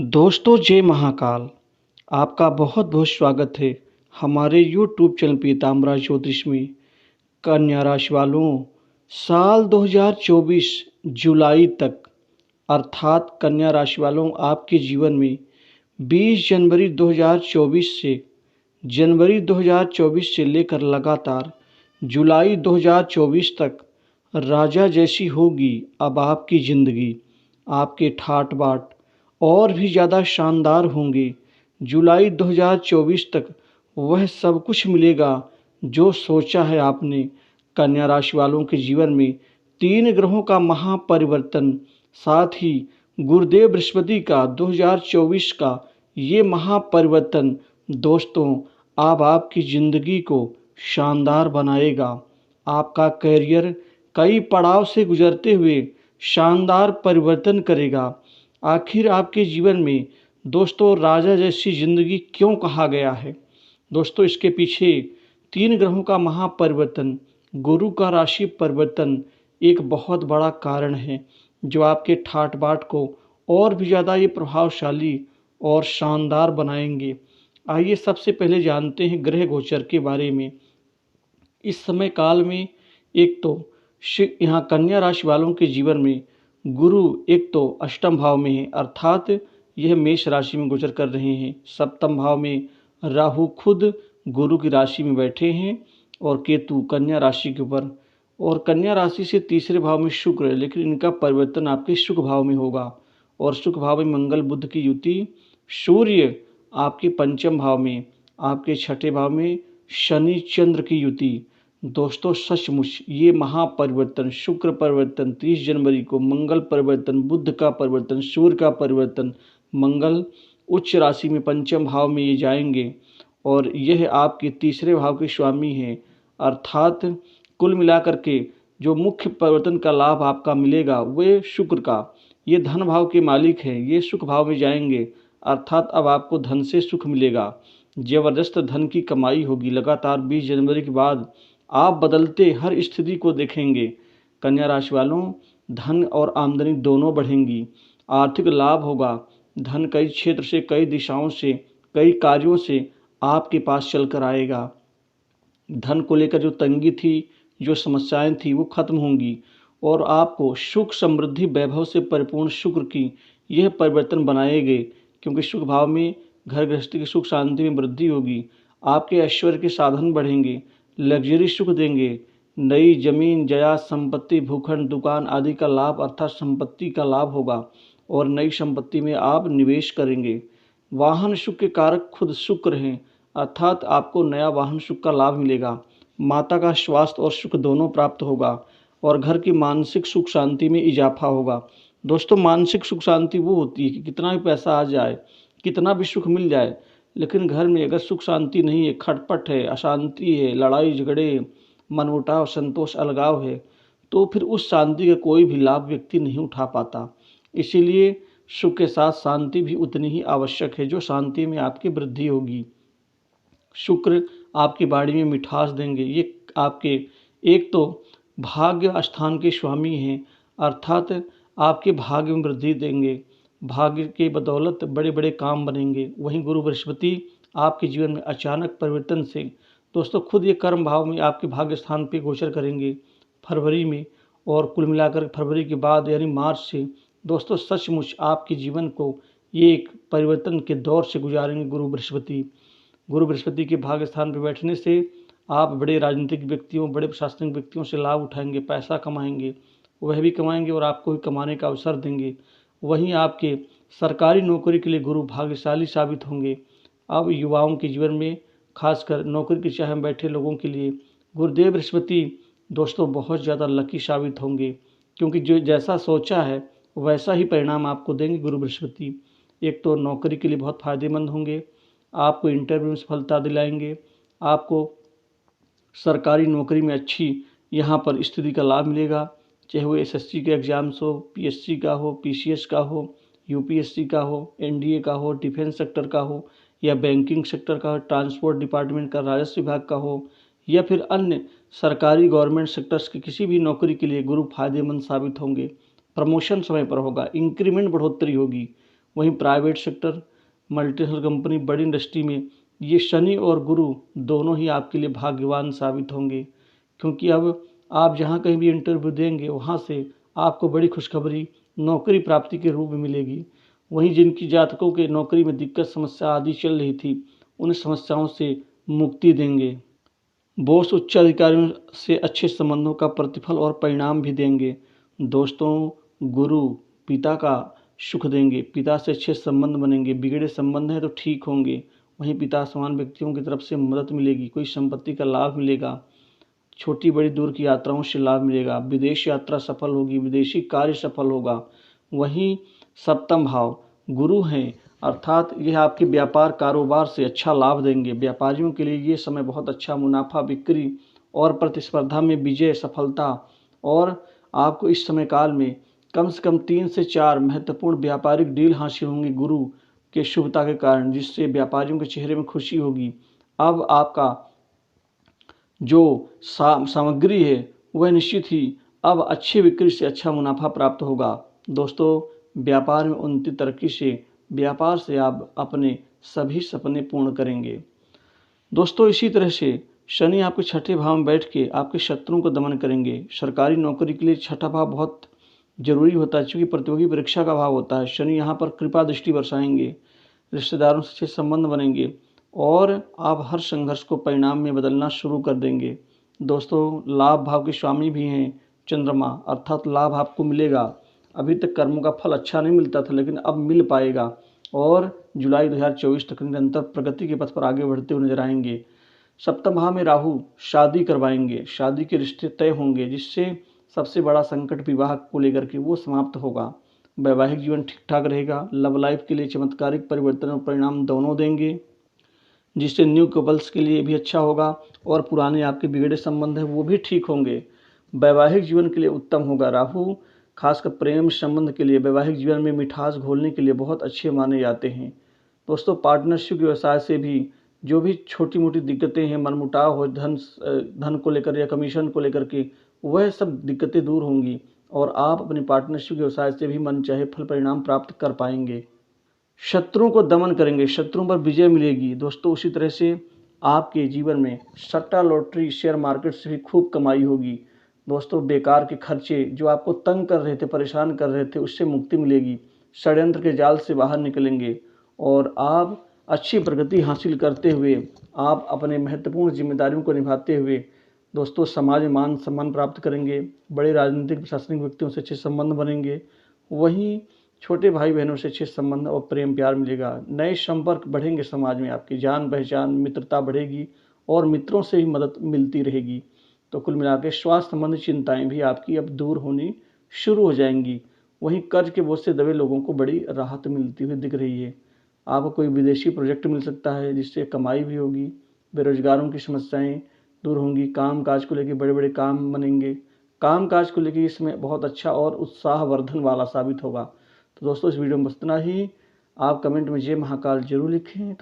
दोस्तों जय महाकाल। आपका बहुत बहुत स्वागत है हमारे यूट्यूब चैनल पीताम्बर ज्योतिष में। कन्या राशि वालों, साल 2024 जुलाई तक अर्थात कन्या राशि वालों आपके जीवन में 20 जनवरी 2024 से लेकर लगातार जुलाई 2024 तक राजा जैसी होगी अब आपकी ज़िंदगी। आपके ठाट बाट और भी ज़्यादा शानदार होंगे। जुलाई 2024 तक वह सब कुछ मिलेगा जो सोचा है आपने। कन्या राशि वालों के जीवन में 3 ग्रहों का महापरिवर्तन, साथ ही गुरुदेव बृहस्पति का 2024 का ये महापरिवर्तन दोस्तों अब आपकी ज़िंदगी को शानदार बनाएगा। आपका करियर कई पड़ाव से गुजरते हुए शानदार परिवर्तन करेगा। आखिर आपके जीवन में दोस्तों राजा जैसी ज़िंदगी क्यों कहा गया है? दोस्तों इसके पीछे 3 ग्रहों का महापरिवर्तन, गुरु का राशि परिवर्तन एक बहुत बड़ा कारण है जो आपके ठाट बाट को और भी ज़्यादा ये प्रभावशाली और शानदार बनाएंगे। आइए सबसे पहले जानते हैं ग्रह गोचर के बारे में। इस समय काल में एक तो यहाँ कन्या राशि वालों के जीवन में गुरु एक तो अष्टम भाव में है, अर्थात यह मेष राशि में गोचर कर रहे हैं। सप्तम भाव में राहु खुद गुरु की राशि में बैठे हैं और केतु कन्या राशि के ऊपर, और कन्या राशि से तीसरे भाव में शुक्र है, लेकिन इनका परिवर्तन आपके सुख भाव में होगा। और सुख भाव में मंगल बुध की युति, सूर्य आपके पंचम भाव में, आपके छठे भाव में शनि चंद्र की युति। दोस्तों सचमुच ये महापरिवर्तन, शुक्र परिवर्तन 30 जनवरी को, मंगल परिवर्तन, बुध का परिवर्तन, सूर्य का परिवर्तन, मंगल उच्च राशि में पंचम भाव में ये जाएंगे और यह आपके तीसरे भाव के स्वामी हैं। अर्थात कुल मिलाकर के जो मुख्य परिवर्तन का लाभ आपका मिलेगा वह शुक्र का, ये धन भाव के मालिक हैं, ये सुख भाव में जाएंगे। अर्थात अब आपको धन से सुख मिलेगा, ज़बरदस्त धन की कमाई होगी। लगातार 20 जनवरी के बाद आप बदलते हर स्थिति को देखेंगे। कन्या राशि वालों, धन और आमदनी दोनों बढ़ेंगी, आर्थिक लाभ होगा। धन कई क्षेत्र से, कई दिशाओं से, कई कार्यों से आपके पास चल कर आएगा। धन को लेकर जो तंगी थी, जो समस्याएं थी, वो खत्म होंगी और आपको सुख समृद्धि वैभव से परिपूर्ण शुक्र की यह परिवर्तन बनाएंगे, क्योंकि सुख भाव में घर गृहस्थी की सुख शांति में वृद्धि होगी। आपके ऐश्वर्य के साधन बढ़ेंगे, लग्जरी सुख देंगे। नई जमीन जायदाद संपत्ति भूखंड दुकान आदि का लाभ अर्थात संपत्ति का लाभ होगा और नई संपत्ति में आप निवेश करेंगे। वाहन सुख के कारक खुद शुक्र हैं, अर्थात आपको नया वाहन सुख का लाभ मिलेगा। माता का स्वास्थ्य और सुख दोनों प्राप्त होगा और घर की मानसिक सुख शांति में इजाफा होगा। दोस्तों मानसिक सुख शांति वो होती है कि कितना भी पैसा आ जाए, कितना भी सुख मिल जाए, लेकिन घर में अगर सुख शांति नहीं है, खटपट है, अशांति है, लड़ाई झगड़े, मनमुटाव, संतोष, अलगाव है, तो फिर उस शांति का कोई भी लाभ व्यक्ति नहीं उठा पाता। इसीलिए सुख के साथ शांति भी उतनी ही आवश्यक है, जो शांति में आपकी वृद्धि होगी। शुक्र आपकी बाड़ी में मिठास देंगे। ये आपके एक तो भाग्य स्थान के स्वामी हैं, अर्थात आपके भाग्य में वृद्धि देंगे। भाग्य के बदौलत बड़े बड़े काम बनेंगे। वहीं गुरु बृहस्पति आपके जीवन में अचानक परिवर्तन से दोस्तों खुद ये कर्म भाव में आपके भाग्य स्थान पे गोचर करेंगे फरवरी में, और कुल मिलाकर फरवरी के बाद यानी मार्च से दोस्तों सचमुच आपके जीवन को ये एक परिवर्तन के दौर से गुजारेंगे गुरु बृहस्पति। गुरु बृहस्पति के भाग्य स्थान पर बैठने से आप बड़े राजनीतिक व्यक्तियों, बड़े प्रशासनिक व्यक्तियों से लाभ उठाएंगे, पैसा कमाएंगे, वह भी कमाएंगे और आपको भी कमाने का अवसर देंगे। वहीं आपके सरकारी नौकरी के लिए गुरु भाग्यशाली साबित होंगे। अब युवाओं के जीवन में खासकर नौकरी की चाह में बैठे लोगों के लिए गुरुदेव बृहस्पति दोस्तों बहुत ज़्यादा लकी साबित होंगे, क्योंकि जो जैसा सोचा है वैसा ही परिणाम आपको देंगे गुरु बृहस्पति। एक तो नौकरी के लिए बहुत फ़ायदेमंद होंगे, आपको इंटरव्यू में सफलता दिलाएंगे, आपको सरकारी नौकरी में अच्छी यहाँ पर स्थिति का लाभ मिलेगा, चाहे वो एसएससी के एग्ज़ाम्स हो, पीएससी का हो, पीसीएस का हो, यूपीएससी का हो, एनडीए का हो, डिफेंस सेक्टर का हो, या बैंकिंग सेक्टर का हो, ट्रांसपोर्ट डिपार्टमेंट का, राजस्व विभाग का हो, या फिर अन्य सरकारी गवर्नमेंट सेक्टर्स की किसी भी नौकरी के लिए गुरु फायदेमंद साबित होंगे। प्रमोशन समय पर होगा, इंक्रीमेंट बढ़ोतरी होगी, वहीं प्राइवेट सेक्टर, मल्टीनेशनल कंपनी, बड़ी इंडस्ट्री में ये शनि और गुरु दोनों ही आपके लिए भाग्यवान साबित होंगे, क्योंकि अब आप जहाँ कहीं भी इंटरव्यू देंगे वहाँ से आपको बड़ी खुशखबरी नौकरी प्राप्ति के रूप में मिलेगी। वहीं जिनकी जातकों के नौकरी में दिक्कत समस्या आदि चल रही थी, उन समस्याओं से मुक्ति देंगे। बॉस उच्च अधिकारियों से अच्छे संबंधों का प्रतिफल और परिणाम भी देंगे। दोस्तों, गुरु पिता का सुख देंगे, पिता से अच्छे संबंध बनेंगे, बिगड़े संबंध हैं तो ठीक होंगे। वहीं पिता समान व्यक्तियों की तरफ से मदद मिलेगी, कोई संपत्ति का लाभ मिलेगा, छोटी बड़ी दूर की यात्राओं से लाभ मिलेगा, विदेश यात्रा सफल होगी, विदेशी कार्य सफल होगा। वहीं सप्तम भाव गुरु हैं, अर्थात यह आपके व्यापार कारोबार से अच्छा लाभ देंगे। व्यापारियों के लिए ये समय बहुत अच्छा, मुनाफा, बिक्री और प्रतिस्पर्धा में विजय, सफलता, और आपको इस समय काल में कम से कम 3 से 4 महत्वपूर्ण व्यापारिक डील हासिल होंगी गुरु के शुभता के कारण, जिससे व्यापारियों के चेहरे में खुशी होगी। अब आपका जो सामग्री है वह निश्चित ही अब अच्छी बिक्री से अच्छा मुनाफा प्राप्त होगा। दोस्तों, व्यापार में उन्नति तरक्की से व्यापार से आप अपने सभी सपने पूर्ण करेंगे। दोस्तों, इसी तरह से शनि आपके छठे भाव में बैठ के आपके शत्रुओं को दमन करेंगे। सरकारी नौकरी के लिए छठा भाव बहुत जरूरी होता है, क्योंकि प्रतियोगी परीक्षा का भाव होता है। शनि यहाँ पर कृपा दृष्टि बरसाएंगे, रिश्तेदारों से अच्छे संबंध बनेंगे और आप हर संघर्ष को परिणाम में बदलना शुरू कर देंगे। दोस्तों, लाभ भाव के स्वामी भी हैं चंद्रमा, अर्थात लाभ आपको मिलेगा। अभी तक कर्मों का फल अच्छा नहीं मिलता था, लेकिन अब मिल पाएगा और जुलाई 2024 तक निरंतर प्रगति के पथ पर आगे बढ़ते हुए नजर आएंगे। सप्तम भाव में राहु शादी करवाएंगे, शादी के रिश्ते तय होंगे, जिससे सबसे बड़ा संकट विवाह को लेकर के वो समाप्त होगा। वैवाहिक जीवन ठीक ठाक रहेगा। लव लाइफ के लिए चमत्कारिक परिवर्तन और परिणाम दोनों देंगे, जिससे न्यू कपल्स के लिए भी अच्छा होगा और पुराने आपके बिगड़े संबंध हैं वो भी ठीक होंगे। वैवाहिक जीवन के लिए उत्तम होगा। राहु खासकर प्रेम संबंध के लिए, वैवाहिक जीवन में मिठास घोलने के लिए बहुत अच्छे माने जाते हैं। दोस्तों, पार्टनरशिप व्यवसाय से भी जो भी छोटी मोटी दिक्कतें हैं, मनमुटाव हो, धन को लेकर या कमीशन को लेकर के, वह सब दिक्कतें दूर होंगी और आप अपनी पार्टनरशिप व्यवसाय से भी मनचाहे फल परिणाम प्राप्त कर पाएंगे। शत्रुओं को दमन करेंगे, शत्रुओं पर विजय मिलेगी। दोस्तों, उसी तरह से आपके जीवन में सट्टा, लॉटरी, शेयर मार्केट से भी खूब कमाई होगी। दोस्तों, बेकार के खर्चे जो आपको तंग कर रहे थे, परेशान कर रहे थे, उससे मुक्ति मिलेगी। षड्यंत्र के जाल से बाहर निकलेंगे और आप अच्छी प्रगति हासिल करते हुए, आप अपने महत्वपूर्ण जिम्मेदारियों को निभाते हुए दोस्तों समाज में मान सम्मान प्राप्त करेंगे। बड़े राजनीतिक प्रशासनिक व्यक्तियों से अच्छे संबंध बनेंगे। वहीं छोटे भाई बहनों से अच्छे संबंध और प्रेम प्यार मिलेगा। नए संपर्क बढ़ेंगे, समाज में आपकी जान पहचान मित्रता बढ़ेगी और मित्रों से ही मदद मिलती रहेगी। तो कुल मिलाकर स्वास्थ्य संबंधी चिंताएं भी आपकी अब दूर होनी शुरू हो जाएंगी। वहीं कर्ज के बोझ से दबे लोगों को बड़ी राहत मिलती हुई दिख रही है। आपको कोई विदेशी प्रोजेक्ट मिल सकता है, जिससे कमाई भी होगी। बेरोजगारों की समस्याएं दूर होंगी। काम काज को लेकर बड़े बड़े काम बनेंगे। काम काज को लेकर इसमें बहुत अच्छा और उत्साहवर्धन वाला साबित होगा। तो दोस्तों, इस वीडियो में बस इतना ही। आप कमेंट में जय महाकाल जरूर लिखें।